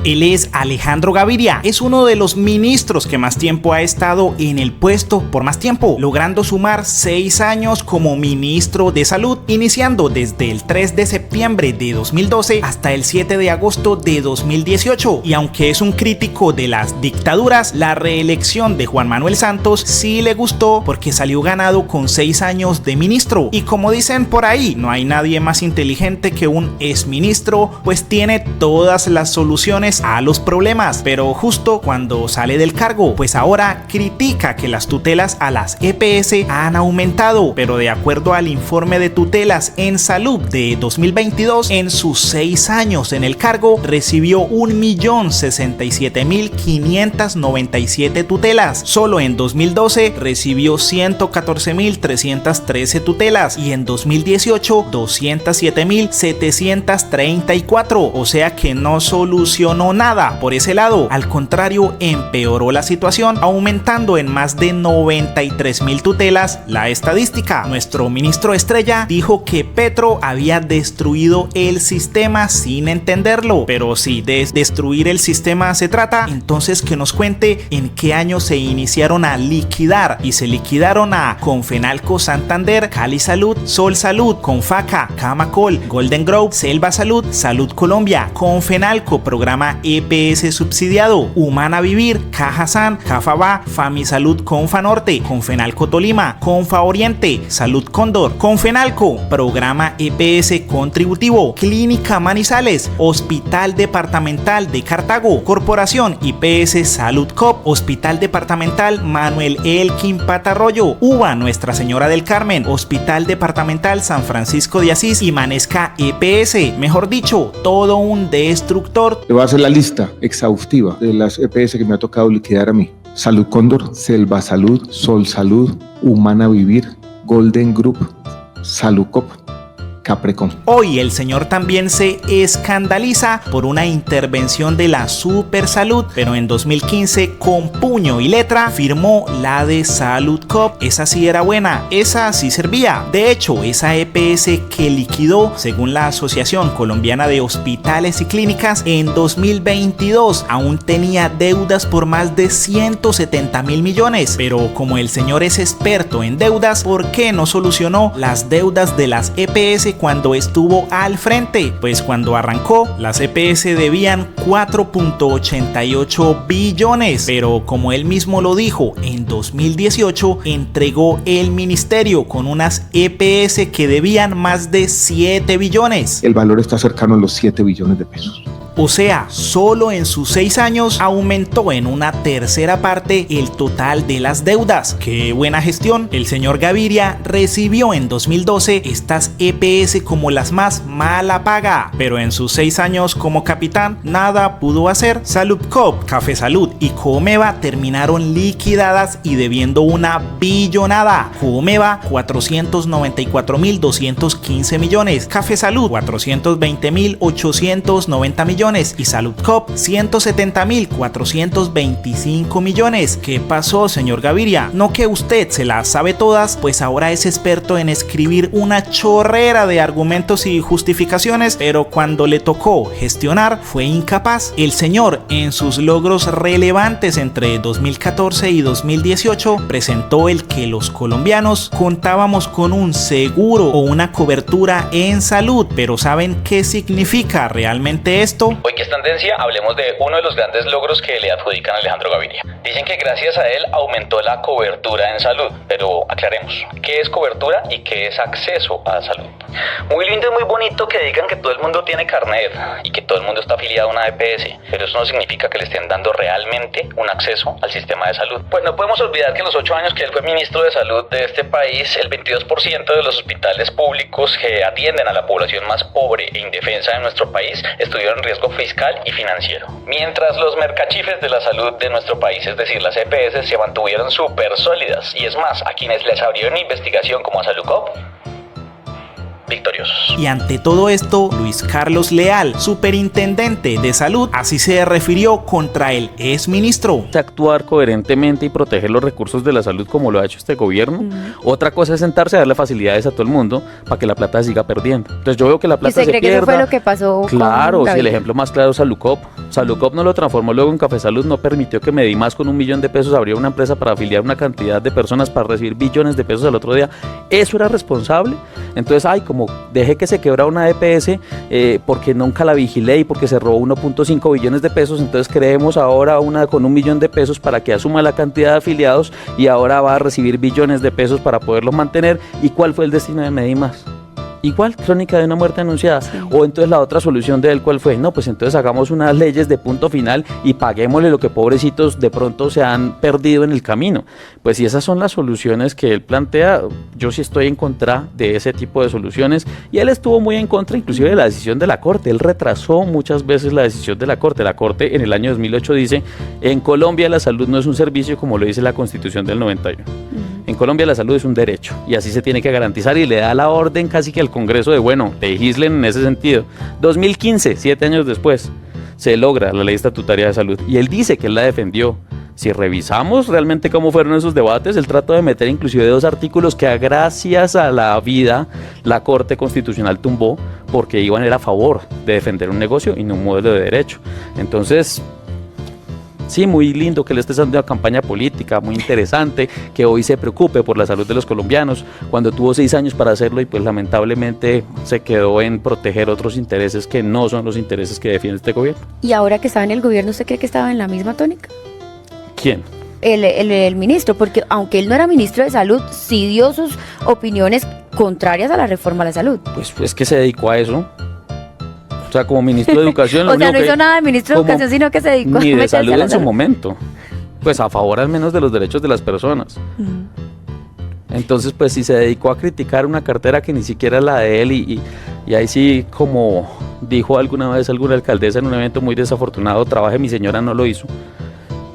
Él es Alejandro Gaviria, es uno de los ministros que más tiempo ha estado en el puesto por más tiempo, logrando sumar 6 años como ministro de Salud, iniciando desde el 3 de septiembre de 2012 hasta el 7 de agosto de 2018. Y aunque es un crítico de las dictaduras, la reelección de Juan Manuel Santos sí le gustó porque salió ganado con 6 años de ministro. Y como dicen por ahí, no hay nadie más inteligente que un exministro, pues tiene todas las soluciones a los problemas. Pero justo cuando sale del cargo, pues ahora critica que las tutelas a las EPS han aumentado, pero de acuerdo al informe de tutelas en salud de 2022, en sus 6 años en el cargo recibió 1.067.597 tutelas. Solo en 2012 recibió 114.313 tutelas y en 2018 207.734, o sea que no solucionó nada por ese lado. Al contrario, empeoró la situación, aumentando en más de 93.000 tutelas la estadística. Nuestro ministro estrella dijo que Petro había destruido el sistema sin entenderlo, pero si de destruir el sistema se trata, entonces que nos cuente en qué año se iniciaron a liquidar, y se liquidaron a Confenalco Santander, Cali Salud, Sol Salud, Confaca, Camacol, Golden Grove, Selva Salud, Salud Colombia, Confenalco, programa EPS subsidiado, Humana Vivir, Caja San, Cafaba, Famisalud Confanorte, Confenalco Tolima, Confa Oriente, Salud Cóndor, Confenalco, programa EPS contributivo, Clínica Manizales, Hospital Departamental de Cartago, Corporación IPS Salud Cop, Hospital Departamental Manuel Elkin Patarroyo, UBA Nuestra Señora del Carmen, Hospital Departamental San Francisco de Asís y Manesca EPS. Mejor dicho, todo un destructor. Le voy a hacer la lista exhaustiva de las EPS que me ha tocado liquidar a mí: Salud Cóndor, Selva Salud, Sol Salud, Humana Vivir, Golden Group, Salud Cop, Caprecom. Hoy el señor también se escandaliza por una intervención de la Supersalud, pero en 2015 con puño y letra firmó la de Salud Cop. Esa sí era buena, esa sí servía. De hecho, esa EPS que liquidó, según la Asociación Colombiana de Hospitales y Clínicas, en 2022 aún tenía deudas por más de 170.000 millones. Pero como el señor es experto en deudas, ¿por qué no solucionó las deudas de las EPS cuando estuvo al frente? Pues cuando arrancó, las EPS debían 4.88 billones, pero como él mismo lo dijo, en 2018 entregó el ministerio con unas EPS que debían más de 7 billones. El valor está cercano a los 7 billones de pesos. O sea, solo en sus 6 años aumentó en una tercera parte el total de las deudas. ¡Qué buena gestión! El señor Gaviria recibió en 2012 estas EPS como las más mala paga, pero en sus 6 años como capitán nada pudo hacer. Salud Cop, Café Salud y Comeva terminaron liquidadas y debiendo una billonada. Comeva 494.215 millones, Café Salud 420.890 millones y Salud Cop 170.425 millones. ¿Qué pasó, señor Gaviria? No que usted se las sabe todas, pues ahora es experto en escribir una chorrera de argumentos y justificaciones, pero cuando le tocó gestionar fue incapaz. El señor, en sus logros relevantes entre 2014 y 2018, presentó el que los colombianos contábamos con un seguro o una cobertura en salud, pero ¿saben qué significa realmente esto? Hoy que es tendencia, hablemos de uno de los grandes logros que le adjudican a Alejandro Gaviria. Dicen que gracias a él aumentó la cobertura en salud, pero aclaremos, ¿qué es cobertura y qué es acceso a salud? Muy lindo y muy bonito que digan que todo el mundo tiene carnet y que todo el mundo está afiliado a una EPS, pero eso no significa que le estén dando realmente un acceso al sistema de salud. Pues no podemos olvidar que en los 8 años que él fue ministro de salud de este país, el 22% de los hospitales públicos que atienden a la población más pobre e indefensa de nuestro país estuvieron en riesgo fiscal y financiero. Mientras los mercachifes de la salud de nuestro país, es decir, las EPS, se mantuvieron súper sólidas. Y es más, a quienes les abrieron investigación como a Salucop, victoriosos. Y ante todo esto, Luis Carlos Leal, superintendente de salud, así se refirió contra el exministro. Actuar coherentemente y proteger los recursos de la salud como lo ha hecho este gobierno. Otra cosa es sentarse a darle facilidades a todo el mundo para que la plata siga perdiendo. Entonces yo veo que la plata se cree pierda. Que eso fue lo que pasó? Claro, si el ejemplo más claro es Salucop. Salucop no lo transformó luego en Café Salud, no permitió que Medimás con $1 millón abriera una empresa para afiliar una cantidad de personas para recibir billones de pesos al otro día. ¿Eso era responsable? Entonces, como dejé que se quebrara una EPS porque nunca la vigilé y porque se robó 1.5 billones de pesos, entonces creemos ahora una con $1 millón para que asuma la cantidad de afiliados y ahora va a recibir billones de pesos para poderlos mantener. ¿Y cuál fue el destino de Medimás? Igual, crónica de una muerte anunciada. Sí. O entonces la otra solución de él, ¿cuál fue? No, pues entonces hagamos unas leyes de punto final y paguémosle lo que pobrecitos de pronto se han perdido en el camino. Pues si esas son las soluciones que él plantea, yo sí estoy en contra de ese tipo de soluciones, y él estuvo muy en contra inclusive de la decisión de la Corte. Él retrasó muchas veces la decisión de la Corte. La Corte en el año 2008 dice: en Colombia la salud no es un servicio como lo dice la Constitución del 91. En Colombia la salud es un derecho y así se tiene que garantizar, y le da la orden casi que al Congreso de, bueno, legislen en ese sentido. 2015, 7 años después, se logra la ley estatutaria de salud y él dice que él la defendió. Si revisamos realmente cómo fueron esos debates, él trató de meter inclusive 2 artículos que gracias a la vida la Corte Constitucional tumbó porque iban a favor de defender un negocio y no un modelo de derecho. Entonces, sí, muy lindo que le esté haciendo una campaña política, muy interesante, que hoy se preocupe por la salud de los colombianos, cuando tuvo 6 años para hacerlo y pues lamentablemente se quedó en proteger otros intereses que no son los intereses que defiende este gobierno. ¿Y ahora que estaba en el gobierno, usted cree que estaba en la misma tónica? ¿Quién? El ministro, porque aunque él no era ministro de salud, sí dio sus opiniones contrarias a la reforma a la salud. Pues es que se dedicó a eso. O sea, como ministro de Educación... O sea, no hizo nada de ministro de Educación, sino que se dedicó ni de salud en su momento. Pues a favor al menos de los derechos de las personas. Entonces, pues si se dedicó a criticar una cartera que ni siquiera es la de él, y ahí sí, como dijo alguna vez alguna alcaldesa en un evento muy desafortunado, trabaje mi señora, no lo hizo.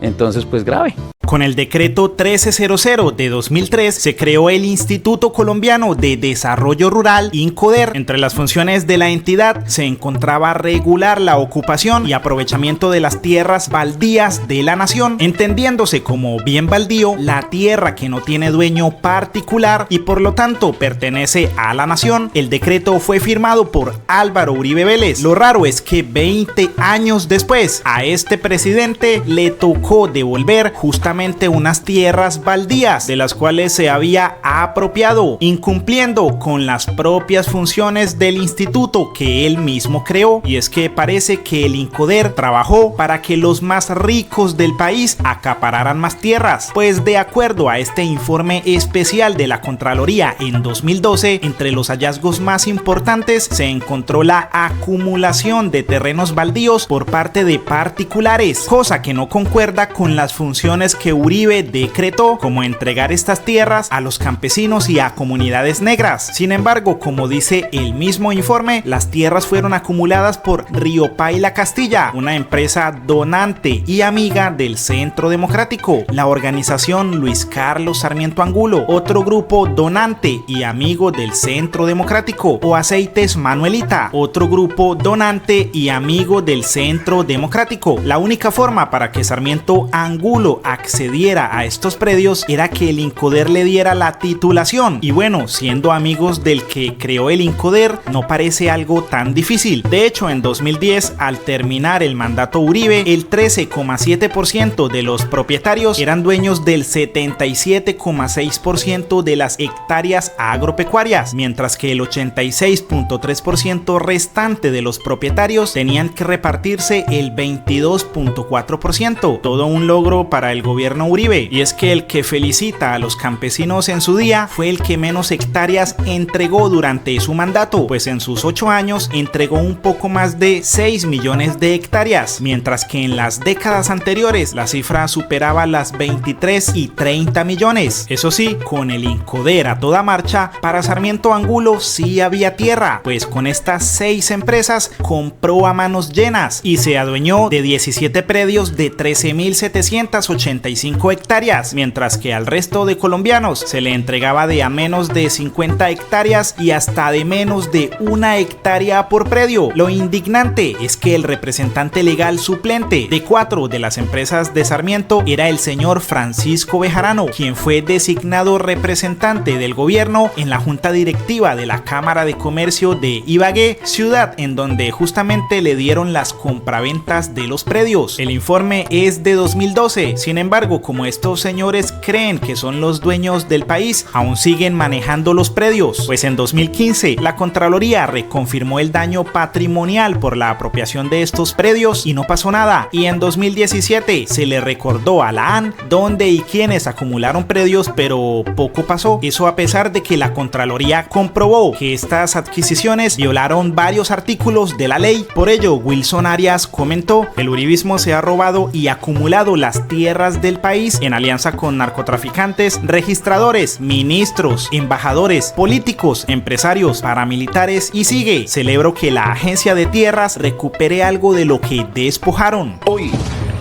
Entonces, pues grave. Con el decreto 1300 de 2003 se creó el Instituto Colombiano de Desarrollo Rural, INCODER. Entre las funciones de la entidad se encontraba regular la ocupación y aprovechamiento de las tierras baldías de la nación, entendiéndose como bien baldío la tierra que no tiene dueño particular y por lo tanto pertenece a la nación. El decreto fue firmado por Álvaro Uribe Vélez. Lo raro es que 20 años después a este presidente le tocó devolver justamente unas tierras baldías de las cuales se había apropiado, incumpliendo con las propias funciones del instituto que él mismo creó. Y es que parece que el INCODER trabajó para que los más ricos del país acapararan más tierras, pues de acuerdo a este informe especial de la Contraloría en 2012, entre los hallazgos más importantes se encontró la acumulación de terrenos baldíos por parte de particulares, cosa que no concuerda con las funciones que Uribe decretó, como entregar estas tierras a los campesinos y a comunidades negras. Sin embargo, como dice el mismo informe, las tierras fueron acumuladas por Río Paila Castilla, una empresa donante y amiga del Centro Democrático, la organización Luis Carlos Sarmiento Angulo, otro grupo donante y amigo del Centro Democrático, o Aceites Manuelita, otro grupo donante y amigo del Centro Democrático. La única forma para que Sarmiento Angulo accediera a estos predios era que el INCODER le diera la titulación, y bueno, siendo amigos del que creó el INCODER no parece algo tan difícil. De hecho, en 2010, al terminar el mandato Uribe, el 13,7% de los propietarios eran dueños del 77,6% de las hectáreas agropecuarias, mientras que el 86,3% restante de los propietarios tenían que repartirse el 22,4%. Todo un logro para el gobierno Uribe, y es que el que felicita a los campesinos en su día fue el que menos hectáreas entregó durante su mandato, pues en sus 8 años entregó un poco más de 6 millones de hectáreas, mientras que en las décadas anteriores la cifra superaba las 23 y 30 millones. Eso sí, con el INCODER a toda marcha, para Sarmiento Angulo sí había tierra, pues con estas 6 empresas compró a manos llenas y se adueñó de 17 predios de 13.785 45 hectáreas, mientras que al resto de colombianos se le entregaba de a menos de 50 hectáreas y hasta de menos de 1 hectárea por predio. Lo indignante es que el representante legal suplente de 4 de las empresas de Sarmiento era el señor Francisco Bejarano, quien fue designado representante del gobierno en la junta directiva de la Cámara de Comercio de Ibagué, ciudad en donde justamente le dieron las compraventas de los predios. El informe es de 2012, sin embargo, como estos señores creen que son los dueños del país, aún siguen manejando los predios, pues en 2015 la Contraloría reconfirmó el daño patrimonial por la apropiación de estos predios y no pasó nada, y en 2017 se le recordó a la AN dónde y quiénes acumularon predios, pero poco pasó. Eso a pesar de que la Contraloría comprobó que estas adquisiciones violaron varios artículos de la ley. Por ello, Wilson Arias comentó: el uribismo se ha robado y acumulado las tierras del país en alianza con narcotraficantes, registradores, ministros, embajadores, políticos, empresarios, paramilitares y sigue. Celebro que la agencia de tierras recupere algo de lo que despojaron. Hoy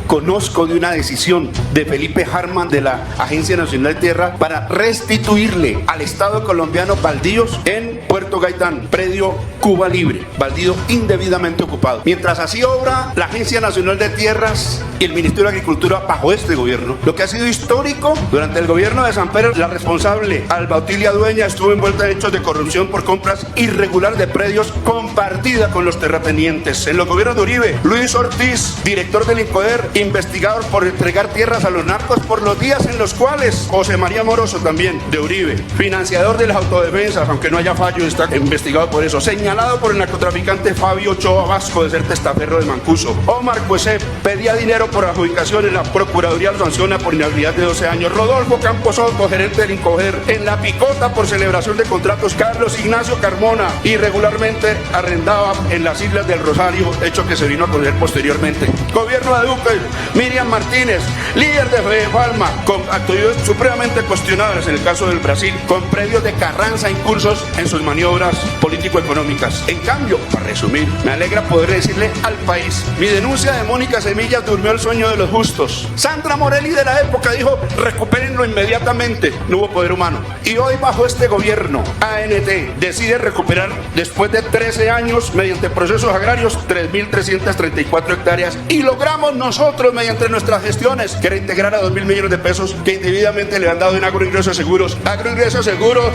conozco de una decisión de Felipe Harman de la Agencia Nacional de Tierra para restituirle al Estado colombiano baldíos en Puerto Gaitán, predio Cuba Libre, baldío indebidamente ocupado. Mientras así obra la Agencia Nacional de Tierras y el Ministerio de Agricultura bajo este gobierno, lo que ha sido histórico durante el gobierno de Samper, la responsable Alba Otilia Dueña estuvo envuelta en hechos de corrupción por compras irregulares de predios compartida con los terratenientes. En los gobiernos de Uribe, Luis Ortiz, director del INCODER, investigador por entregar tierras a los narcos por los días en los cuales José María Moroso, también de Uribe, financiador de las autodefensas, aunque no haya fallo, está investigado por eso, señalado por el narcotraficante Fabio Ochoa Vasco de ser testaferro de Mancuso. Omar Cuesep pedía dinero por adjudicación en la Procuraduría, lo sanciona por inhabilidad de 12 años. Rodolfo Campos Soto, gerente del INCODER, en la picota por celebración de contratos. Carlos Ignacio Carmona, irregularmente arrendaba en las Islas del Rosario, hecho que se vino a conocer posteriormente. Gobierno de Duque, Miriam Martínez, líder de FEDEFALMA, con actitudes supremamente cuestionables en el caso del Brasil, con predios de Carranza incursos en sus maniobras político-económicas. En cambio, para resumir, me alegra poder decirle al país, mi denuncia de Mónica Semillas durmió el sueño de los justos. Sandra Morelli de la época dijo, recupérenlo inmediatamente, no hubo poder humano. Y hoy bajo este gobierno, ANT decide recuperar, después de 13 años, mediante procesos agrarios, 3.334 hectáreas, y logramos nosotros, mediante nuestras gestiones, que reintegrar a 2.000 millones de pesos que indebidamente le han dado en agroingresos seguros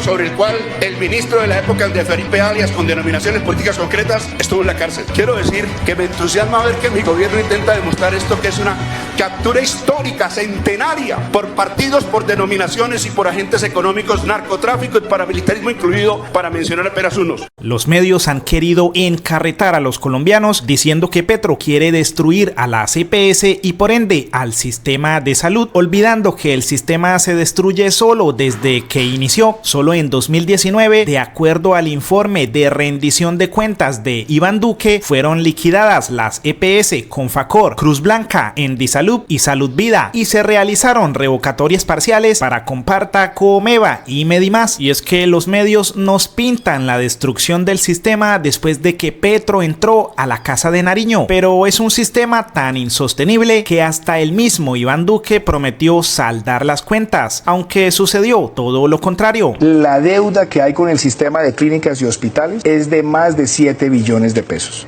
sobre el cual el ministro de la época de Felipe Arias, con denominaciones políticas concretas, estuvo en la cárcel. Quiero decir que me entusiasma ver que mi gobierno intenta demostrar esto, que es una captura histórica, centenaria, por partidos, por denominaciones y por agentes económicos, narcotráfico y paramilitarismo incluido, para mencionar apenas unos. Los medios han querido encarretar a los colombianos diciendo que Petro quiere destruir a las EPS y por ende al sistema de salud, olvidando que el sistema se destruye solo desde que inició. Solo en 2019, de acuerdo al informe de rendición de cuentas de Iván Duque, fueron liquidadas las EPS Confacor, Cruz Blanca, Endisalud y Salud Vida, y se realizaron revocatorias parciales para Comparta, Comeva y Medimás. Y es que los medios nos pintan la destrucción del sistema después de que Petro entró a la Casa de Nariño, pero es un sistema tan insostenible que hasta el mismo Iván Duque prometió saldar las cuentas, aunque sucedió todo lo contrario. La deuda que hay con el sistema de clínicas y hospitales es de más de 7 billones de pesos.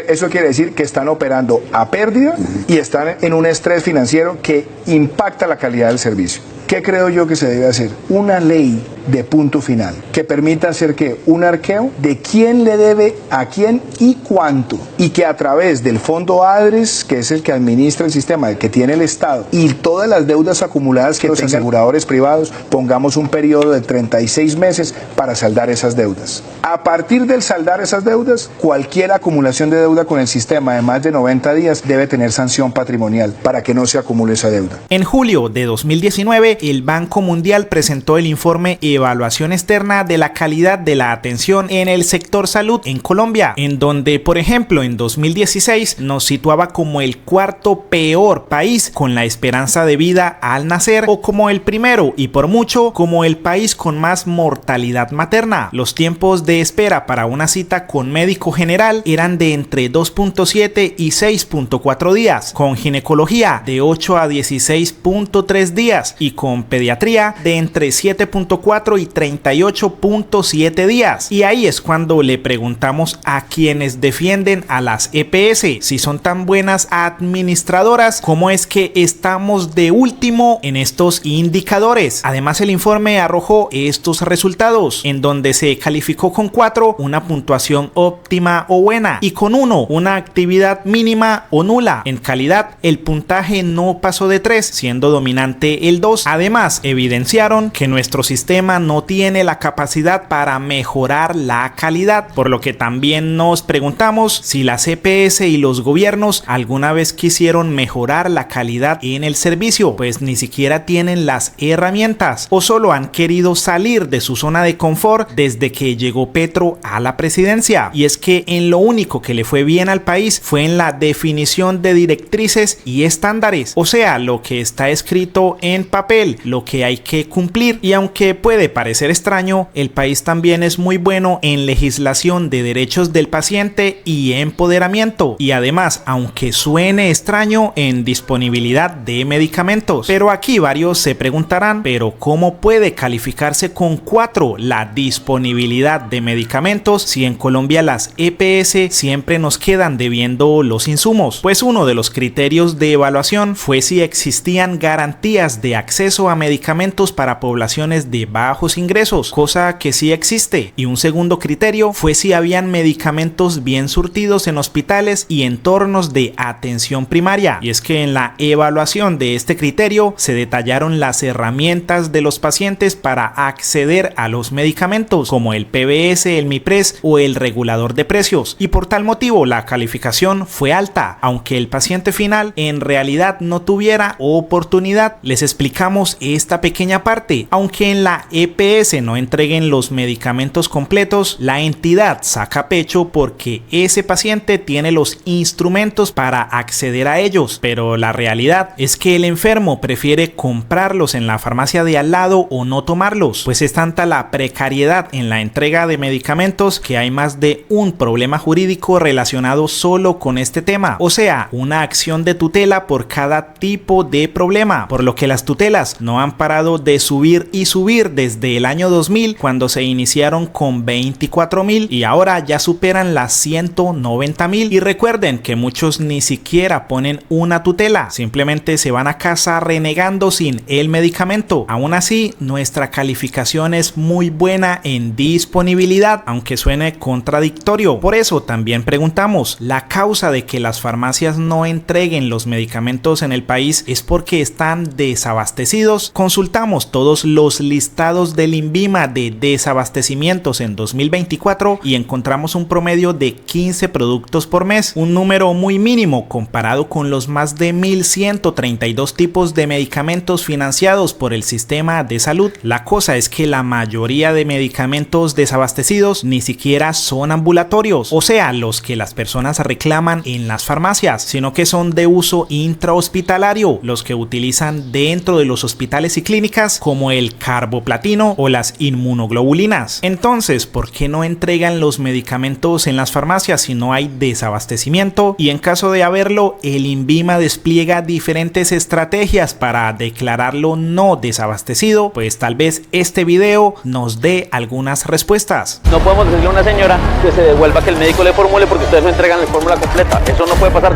Eso quiere decir que están operando a pérdida y están en un estrés financiero que impacta la calidad del servicio. ¿Qué creo yo que se debe hacer? Una ley de punto final que permita hacer que un arqueo de quién le debe a quién y cuánto, y que a través del fondo ADRES, que es el que administra el sistema, el que tiene el Estado, y todas las deudas acumuladas que los aseguradores privados, pongamos un periodo de 36 meses para saldar esas deudas. A partir del saldar esas deudas, cualquier acumulación de deuda con el sistema de más de 90 días debe tener sanción patrimonial para que no se acumule esa deuda. En julio de 2019, el Banco Mundial presentó el informe Evaluación Externa de la Calidad de la Atención en el Sector Salud en Colombia, en donde, por ejemplo, en 2016 nos situaba como el cuarto peor país con la esperanza de vida al nacer, o como el primero y por mucho como el país con más mortalidad materna. Los tiempos de espera para una cita con médico general eran de entre 2.7 y 6.4 días, con ginecología de 8 a 16.3 días y con pediatría de entre 7.4 y 38.7 días. Y ahí es cuando le preguntamos a quienes defienden a las EPS si son tan buenas administradoras, cómo es que estamos de último en estos indicadores. Además, el informe arrojó estos resultados, en donde se calificó con 4 una puntuación óptima o buena y con 1 una actividad mínima o nula. En calidad, el puntaje no pasó de 3, siendo dominante el 2. Además, evidenciaron que nuestro sistema no tiene la capacidad para mejorar la calidad, por lo que también nos preguntamos si las EPS y los gobiernos alguna vez quisieron mejorar la calidad en el servicio, pues ni siquiera tienen las herramientas o solo han querido salir de su zona de confort desde que llegó Petro a la presidencia. Y es que en lo único que le fue bien al país fue en la definición de directrices y estándares, o sea, lo que está escrito en papel, lo que hay que cumplir. Y aunque puede parecer extraño, el país también es muy bueno en legislación de derechos del paciente y empoderamiento, y además, aunque suene extraño, en disponibilidad de medicamentos. Pero aquí varios se preguntarán, ¿pero cómo puede calificarse con 4 la disponibilidad de medicamentos si en Colombia las EPS siempre nos quedan debiendo los insumos? Pues uno de los criterios de evaluación fue si existían garantías de acceso a medicamentos para poblaciones de bajos ingresos, cosa que sí existe. Y un segundo criterio fue si habían medicamentos bien surtidos en hospitales y entornos de atención primaria. Y es que en la evaluación de este criterio se detallaron las herramientas de los pacientes para acceder a los medicamentos, como el PBS, el MIPRES o el regulador de precios. Y por tal motivo la calificación fue alta, aunque el paciente final en realidad no tuviera oportunidad. Les explicamos esta pequeña parte. Aunque en la EPS no entreguen los medicamentos completos, la entidad saca pecho porque ese paciente tiene los instrumentos para acceder a ellos, pero la realidad es que el enfermo prefiere comprarlos en la farmacia de al lado o no tomarlos, pues es tanta la precariedad en la entrega de medicamentos que hay más de un problema jurídico relacionado solo con este tema, o sea, una acción de tutela por cada tipo de problema, por lo que las tutelas no han parado de subir y subir desde el año 2000, cuando se iniciaron con 24.000 y ahora ya superan las 190.000. Y recuerden que muchos ni siquiera ponen una tutela, simplemente se van a casa renegando sin el medicamento. Aún así, nuestra calificación es muy buena en disponibilidad, aunque suene contradictorio. Por eso también preguntamos, ¿la causa de que las farmacias no entreguen los medicamentos en el país es porque están desabastecidos? Consultamos todos los listados del INVIMA de desabastecimientos en 2024 y encontramos un promedio de 15 productos por mes, un número muy mínimo comparado con los más de 1.132 tipos de medicamentos financiados por el sistema de salud. La cosa es que la mayoría de medicamentos desabastecidos ni siquiera son ambulatorios, o sea, los que las personas reclaman en las farmacias, sino que son de uso intrahospitalario, los que utilizan dentro de los hospitales y clínicas, como el carboplatino o las inmunoglobulinas. Entonces, ¿por qué no entregan los medicamentos en las farmacias si no hay desabastecimiento? Y en caso de haberlo, el INVIMA despliega diferentes estrategias para declararlo no desabastecido. Pues tal vez este video nos dé algunas respuestas. No podemos decirle a una señora que se devuelva, que el médico le formule, porque ustedes no entregan la fórmula completa. Eso no puede pasar.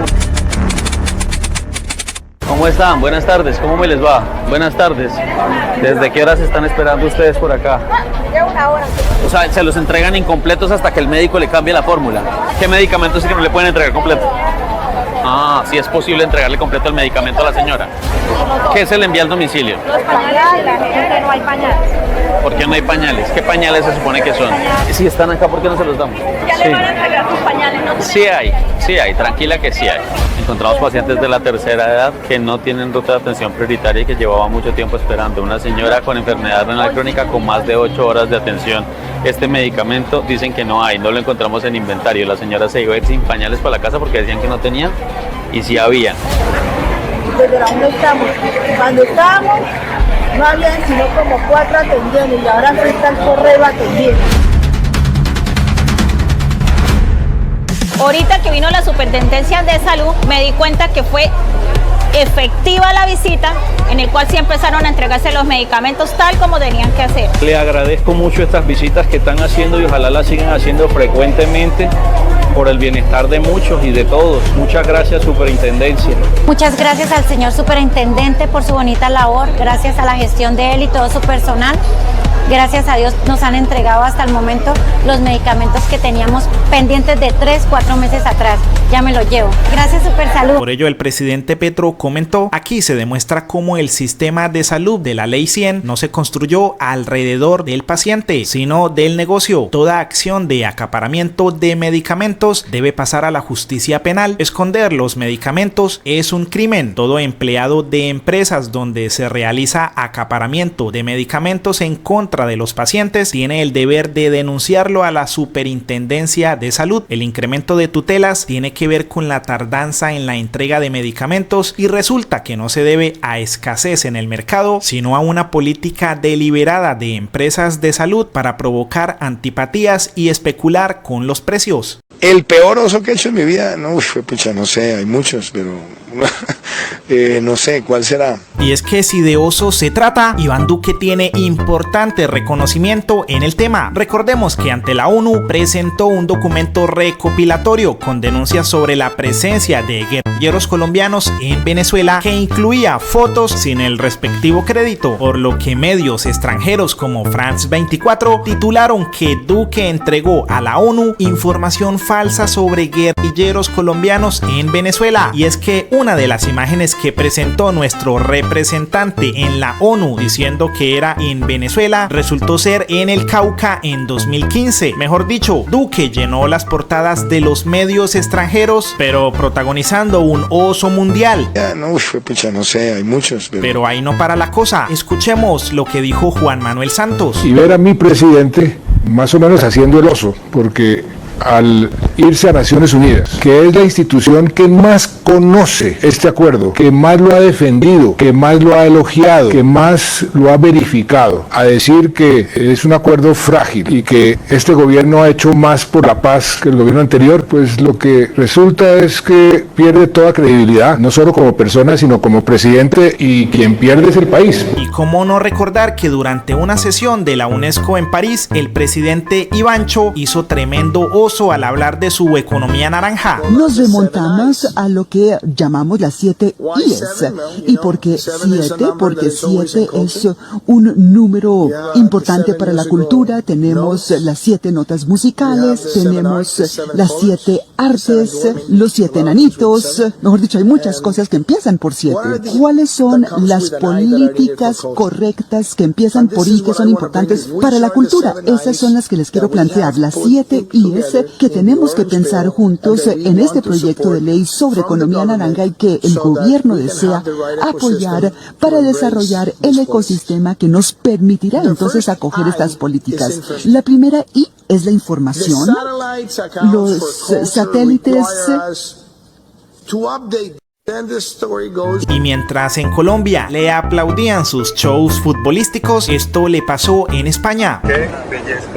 ¿Cómo están? Buenas tardes, ¿cómo me les va? Buenas tardes. ¿Desde qué horas están esperando ustedes por acá? De una hora. O sea, se los entregan incompletos hasta que el médico le cambie la fórmula. ¿Qué medicamentos es que no le pueden entregar completo? Ah, sí es posible entregarle completo el medicamento a la señora. ¿Qué se le envía al domicilio? Los pañales, la gente no hay pañales. ¿Por qué no hay pañales? ¿Qué pañales se supone que son? Si están acá, ¿por qué no se los damos? Ya le van a entregar sus pañales, ¿no? Sí hay, tranquila que sí hay. Encontramos pacientes de la tercera edad que no tienen ruta de atención prioritaria y que llevaban mucho tiempo esperando. Una señora con enfermedad renal crónica con más de 8 horas de atención. Este medicamento dicen que no hay, no lo encontramos en inventario. La señora se iba a ir sin pañales para la casa porque decían que no tenía y sí había. Desde la 1 estamos. Cuando estábamos, no habían sino como 4 atendiendo y ahora no está el correo atendiendo. Ahorita que vino la Superintendencia de Salud, me di cuenta que fue efectiva la visita, en el cual sí empezaron a entregarse los medicamentos tal como tenían que hacer. Le agradezco mucho estas visitas que están haciendo y ojalá las sigan haciendo frecuentemente por el bienestar de muchos y de todos. Muchas gracias, Superintendencia. Muchas gracias al señor Superintendente por su bonita labor, gracias a la gestión de él y todo su personal. Gracias a Dios nos han entregado hasta el momento los medicamentos que teníamos pendientes de 3-4 meses atrás. Ya me los llevo. Gracias, Supersalud. Por ello, el presidente Petro comentó: aquí se demuestra cómo el sistema de salud de la Ley 100 no se construyó alrededor del paciente, sino del negocio. Toda acción de acaparamiento de medicamentos debe pasar a la justicia penal. Esconder los medicamentos es un crimen. Todo empleado de empresas donde se realiza acaparamiento de medicamentos en contra de los pacientes tiene el deber de denunciarlo a la Superintendencia de Salud. El incremento de tutelas tiene que ver con la tardanza en la entrega de medicamentos y resulta que no se debe a escasez en el mercado, sino a una política deliberada de empresas de salud para provocar antipatías y especular con los precios. El peor oso que he hecho en mi vida, no sé, hay muchos, pero no sé cuál será. Y es que si de oso se trata, Iván Duque tiene importante reconocimiento en el tema. Recordemos que ante la ONU presentó un documento recopilatorio con denuncias sobre la presencia de guerrilleros colombianos en Venezuela, que incluía fotos sin el respectivo crédito, por lo que medios extranjeros como France 24 titularon que Duque entregó a la ONU información falsa sobre guerrilleros colombianos en Venezuela. Y es que una de las imágenes que presentó nuestro representante en la ONU diciendo que era en Venezuela resultó ser en el Cauca en 2015. Mejor dicho, Duque llenó las portadas de los medios extranjeros, pero protagonizando un oso mundial. No sé, hay muchos. Pero ahí no para la cosa. Escuchemos lo que dijo Juan Manuel Santos. Y ver a mi presidente más o menos haciendo el oso, porque al irse a Naciones Unidas, que es la institución que más conoce este acuerdo, que más lo ha defendido, que más lo ha elogiado, que más lo ha verificado, a decir que es un acuerdo frágil y que este gobierno ha hecho más por la paz que el gobierno anterior, pues lo que resulta es que pierde toda credibilidad, no solo como persona, sino como presidente, y quien pierde es el país. Y cómo no recordar que durante una sesión de la UNESCO en París, el presidente Ivancho hizo tremendo oso al hablar de su economía naranja. Nos remontamos a lo que llamamos las 7 I's. ¿Y por qué 7? Porque 7 es un número importante para la cultura. Tenemos las 7 notas musicales, tenemos las 7 artes, los 7 enanitos. Mejor dicho, hay muchas cosas que empiezan por 7. ¿Cuáles son las políticas correctas que empiezan por I, que son importantes para la cultura? Esas son las que les quiero plantear, las 7 I's que tenemos que pensar juntos en este proyecto de ley sobre economía naranja y que el gobierno desea apoyar para desarrollar el ecosistema que nos permitirá entonces acoger estas políticas. La primera I es la información. Los satélites. Y mientras en Colombia le aplaudían sus shows futbolísticos, esto le pasó en España. ¡Qué belleza!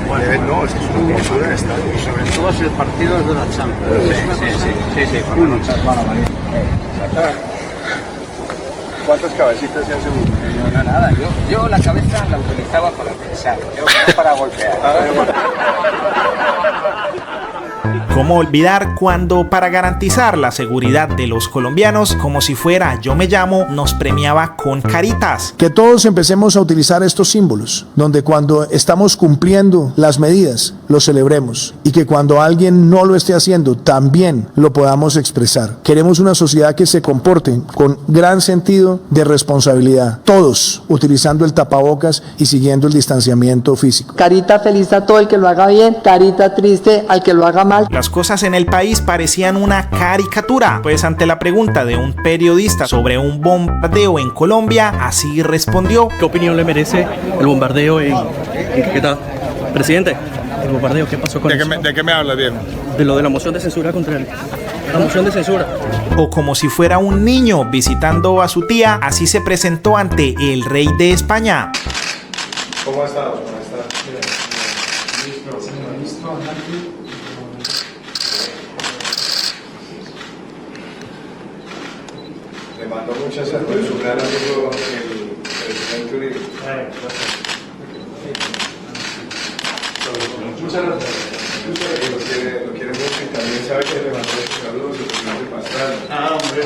No, es que es un museo del estadio. Sobre todo si el partido es de la Champions. Sí. ¿Cuántas cabecitas se hace uno? No, nada. Yo la cabeza la utilizaba para pensar, no para golpear. ¿Cómo olvidar cuando, para garantizar la seguridad de los colombianos, como si fuera Yo Me Llamo, nos premiaba con caritas? Que todos empecemos a utilizar estos símbolos, donde cuando estamos cumpliendo las medidas, lo celebremos, y que cuando alguien no lo esté haciendo, también lo podamos expresar. Queremos una sociedad que se comporte con gran sentido de responsabilidad, todos utilizando el tapabocas y siguiendo el distanciamiento físico. Carita feliz a todo el que lo haga bien, carita triste al que lo haga mal. Las las cosas en el país parecían una caricatura, pues ante la pregunta de un periodista sobre un bombardeo en Colombia, así respondió. ¿Qué opinión le merece el bombardeo en Caquetá? Presidente, el bombardeo, ¿qué pasó con eso? ¿De qué me habla, Diego? De lo de la moción de censura contra él. La moción de censura. O como si fuera un niño visitando a su tía, así se presentó ante el rey de España. ¿Cómo ha estado? Le mando muchas saludos, su gran amigo el presidente Uribe. Muchas gracias. Lo quiere mucho y también sabe que le mandó sus saludos al presidente Pastrana. Hombre.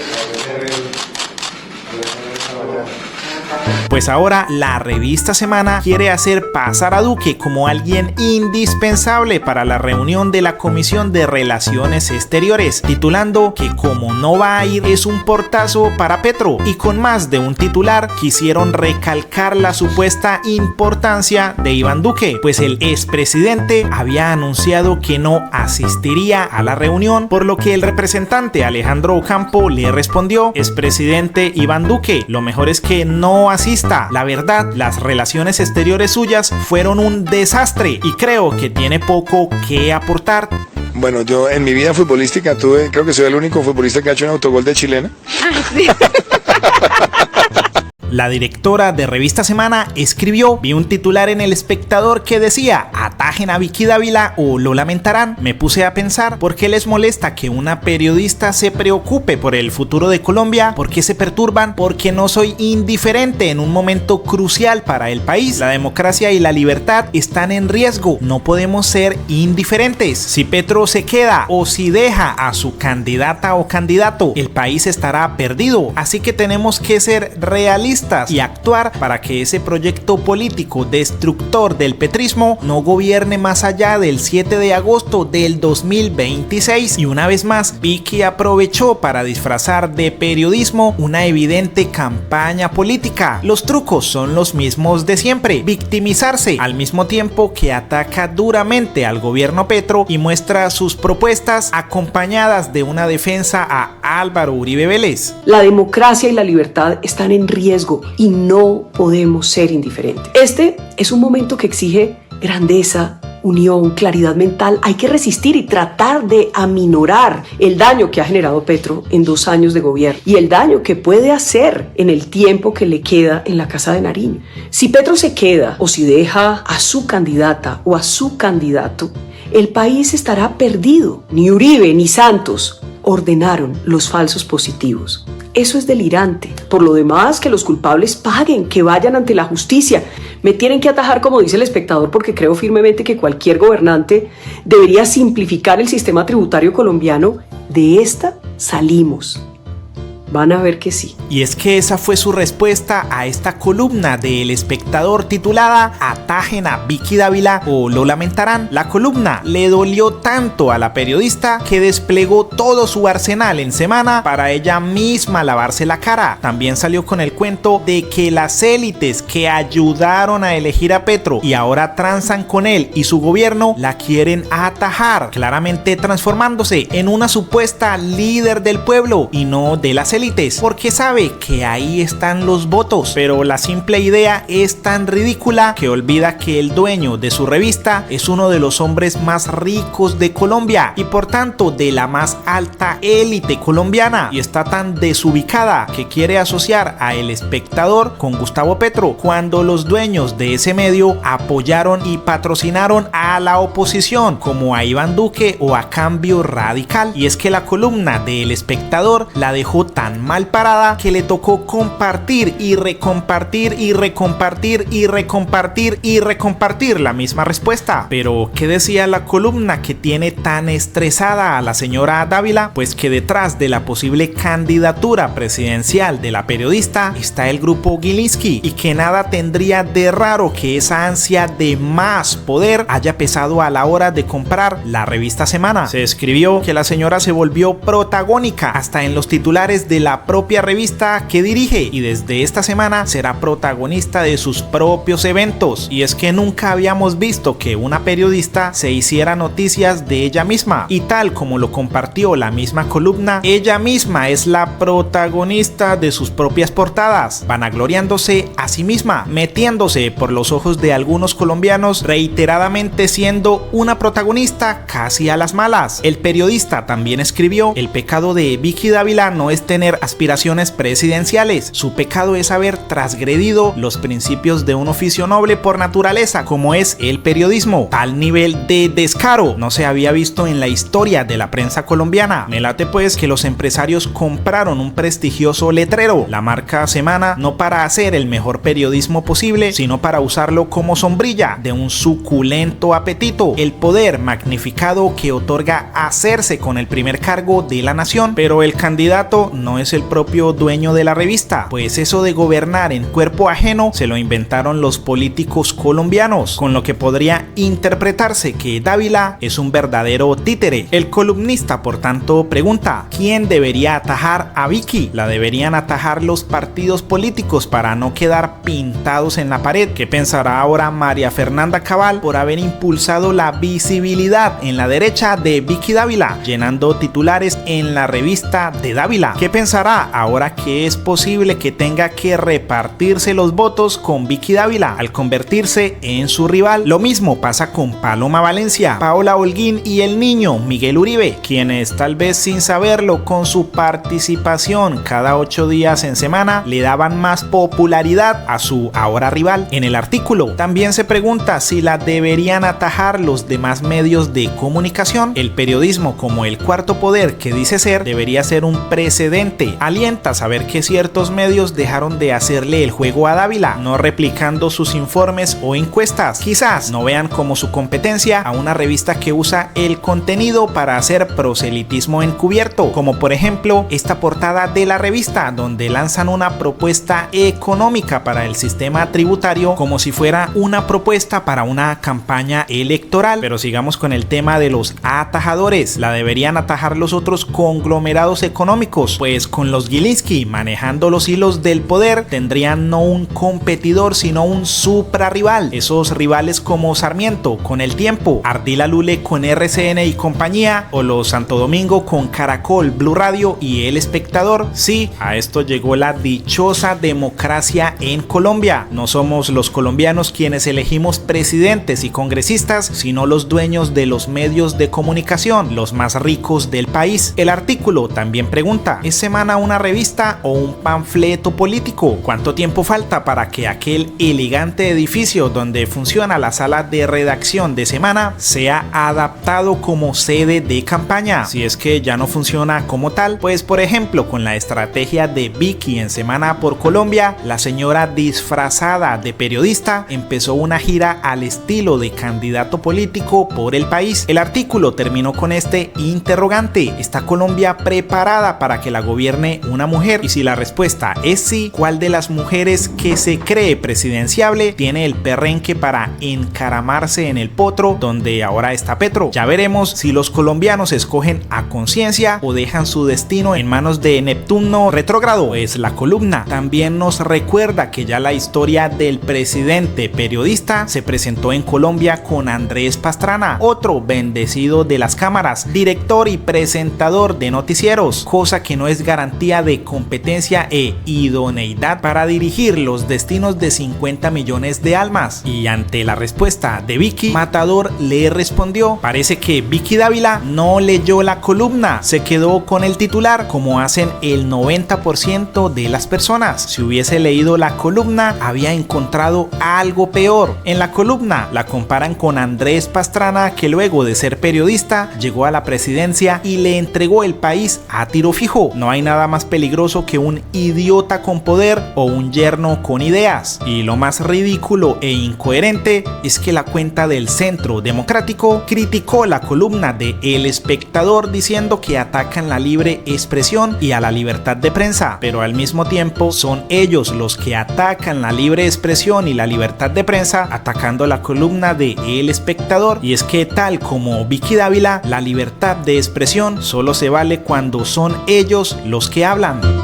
Pues ahora la revista Semana quiere hacer pasar a Duque como alguien indispensable para la reunión de la Comisión de Relaciones Exteriores, titulando que como no va a ir es un portazo para Petro, y con más de un titular quisieron recalcar la supuesta importancia de Iván Duque, pues el expresidente había anunciado que no asistiría a la reunión, por lo que el representante Alejandro Ocampo le respondió: expresidente Iván Duque, lo mejor es que no asista. La verdad, las relaciones exteriores suyas fueron un desastre y creo que tiene poco que aportar. Bueno, yo en mi vida futbolística creo que soy el único futbolista que ha hecho un autogol de chilena. Sí. La directora de Revista Semana escribió: vi un titular en El Espectador que decía atajen a Vicky Dávila o lo lamentarán. Me puse a pensar, ¿por qué les molesta que una periodista se preocupe por el futuro de Colombia? ¿Por qué se perturban? Porque no soy indiferente en un momento crucial para el país. La democracia y la libertad están en riesgo. No podemos ser indiferentes. Si Petro se queda o si deja a su candidata o candidato, el país estará perdido. Así que tenemos que ser realistas y actuar para que ese proyecto político destructor del petrismo no gobierne más allá del 7 de agosto del 2026. Y una vez más, Vicky aprovechó para disfrazar de periodismo una evidente campaña política. Los trucos son los mismos de siempre: victimizarse, al mismo tiempo que ataca duramente al gobierno Petro y muestra sus propuestas acompañadas de una defensa a Álvaro Uribe Vélez. La democracia y la libertad están en riesgo y no podemos ser indiferentes. Este es un momento que exige grandeza, unión, claridad mental. Hay que resistir y tratar de aminorar el daño que ha generado Petro en 2 años de gobierno y el daño que puede hacer en el tiempo que le queda en la Casa de Nariño. Si Petro se queda o si deja a su candidata o a su candidato, el país estará perdido. Ni Uribe ni Santos ordenaron los falsos positivos. Eso es delirante. Por lo demás, que los culpables paguen, que vayan ante la justicia. Me tienen que atajar, como dice El Espectador, porque creo firmemente que cualquier gobernante debería simplificar el sistema tributario colombiano. De esta salimos. Van a ver que sí. Y es que esa fue su respuesta a esta columna de El Espectador titulada atajen a Vicky Dávila o lo lamentarán. La columna le dolió tanto a la periodista que desplegó todo su arsenal en Semana para ella misma lavarse la cara. También salió con el cuento de que las élites que ayudaron a elegir a Petro y ahora transan con él y su gobierno la quieren atajar, claramente transformándose en una supuesta líder del pueblo y no de las élites, porque sabe que ahí están los votos. Pero la simple idea es tan ridícula que olvida que el dueño de su revista es uno de los hombres más ricos de Colombia y por tanto de la más alta élite colombiana, y está tan desubicada que quiere asociar a El Espectador con Gustavo Petro, cuando los dueños de ese medio apoyaron y patrocinaron a la oposición como a Iván Duque o a Cambio Radical. Y es que la columna de El Espectador la dejó tan mal parada que le tocó compartir y recompartir y recompartir y recompartir y recompartir la misma respuesta. Pero ¿qué decía la columna que tiene tan estresada a la señora Dávila? Pues que detrás de la posible candidatura presidencial de la periodista está el grupo Gilinski y que nada tendría de raro que esa ansia de más poder haya pesado a la hora de comprar la revista Semana. Se escribió que la señora se volvió protagónica hasta en los titulares del la propia revista que dirige y desde esta semana será protagonista de sus propios eventos. Y es que nunca habíamos visto que una periodista se hiciera noticias de ella misma, y tal como lo compartió la misma columna, ella misma es la protagonista de sus propias portadas, vanagloriándose a sí misma, metiéndose por los ojos de algunos colombianos, reiteradamente siendo una protagonista casi a las malas. El periodista también escribió: el pecado de Vicky Dávila no es tener aspiraciones presidenciales, su pecado es haber transgredido los principios de un oficio noble por naturaleza, como es el periodismo. Tal nivel de descaro no se había visto en la historia de la prensa colombiana. Me late pues que los empresarios compraron un prestigioso letrero, la marca Semana, no para hacer el mejor periodismo posible, sino para usarlo como sombrilla de un suculento apetito, el poder magnificado que otorga hacerse con el primer cargo de la nación. Pero el candidato no es el propio dueño de la revista, pues eso de gobernar en cuerpo ajeno se lo inventaron los políticos colombianos, con lo que podría interpretarse que Dávila es un verdadero títere. El columnista, por tanto, pregunta: ¿quién debería atajar a Vicky? ¿La deberían atajar los partidos políticos para no quedar pintados en la pared? ¿Qué pensará ahora María Fernanda Cabal por haber impulsado la visibilidad en la derecha de Vicky Dávila, llenando titulares en la revista de Dávila? ¿Qué pensará ahora que es posible que tenga que repartirse los votos con Vicky Dávila al convertirse en su rival? Lo mismo pasa con Paloma Valencia, Paola Holguín y el niño Miguel Uribe, quienes tal vez sin saberlo, con su participación cada 8 días en Semana, le daban más popularidad a su ahora rival. En el artículo también se pregunta si la deberían atajar los demás medios de comunicación. El periodismo, como el cuarto poder que dice ser, debería ser un precedente. Alienta saber que ciertos medios dejaron de hacerle el juego a Dávila, no replicando sus informes o encuestas. Quizás no vean como su competencia a una revista que usa el contenido para hacer proselitismo encubierto, como por ejemplo esta portada de la revista, donde lanzan una propuesta económica para el sistema tributario como si fuera una propuesta para una campaña electoral. Pero sigamos con el tema de los atajadores. ¿La deberían atajar los otros conglomerados económicos? Pues con los Gilinski manejando los hilos del poder, tendrían no un competidor sino un suprarrival. Esos rivales como Sarmiento con El Tiempo, Ardila Lule con RCN y compañía, o los Santo Domingo con Caracol, Blue Radio y El Espectador. Sí, a esto llegó la dichosa democracia en Colombia. No somos los colombianos quienes elegimos presidentes y congresistas, sino los dueños de los medios de comunicación, los más ricos del país. El artículo también pregunta: ¿es Semana una revista o un panfleto político? ¿Cuánto tiempo falta para que aquel elegante edificio donde funciona la sala de redacción de Semana sea adaptado como sede de campaña? Si es que ya no funciona como tal, pues por ejemplo con la estrategia de Vicky en Semana por Colombia, la señora disfrazada de periodista empezó una gira al estilo de candidato político por el país. El artículo terminó con este interrogante: ¿está Colombia preparada para que la gobierne una mujer? Y si la respuesta es sí, ¿cuál de las mujeres que se cree presidenciable tiene el perrenque para encaramarse en el potro donde ahora está Petro? Ya veremos si los colombianos escogen a conciencia o dejan su destino en manos de Neptuno retrógrado. Pues la columna también nos recuerda que ya la historia del presidente periodista se presentó en Colombia con Andrés Pastrana, otro bendecido de las cámaras, director y presentador de noticieros, cosa que no es garantía de competencia e idoneidad para dirigir los destinos de 50 millones de almas. Y ante la respuesta de Vicky, Matador le respondió: parece que Vicky Dávila no leyó la columna, se quedó con el titular, como hacen el 90% de las personas. Si hubiese leído la columna, había encontrado algo peor. En la columna la comparan con Andrés Pastrana, que luego de ser periodista llegó a la presidencia y le entregó el país a tiro fijo. No hay nada más peligroso que un idiota con poder o un yerno con ideas. Y lo más ridículo e incoherente es que la cuenta del Centro Democrático criticó la columna de El Espectador diciendo que atacan la libre expresión y a la libertad de prensa, pero al mismo tiempo son ellos los que atacan la libre expresión y la libertad de prensa atacando la columna de El Espectador. Y es que tal como Vicky Dávila, la libertad de expresión solo se vale cuando son ellos los que hablan.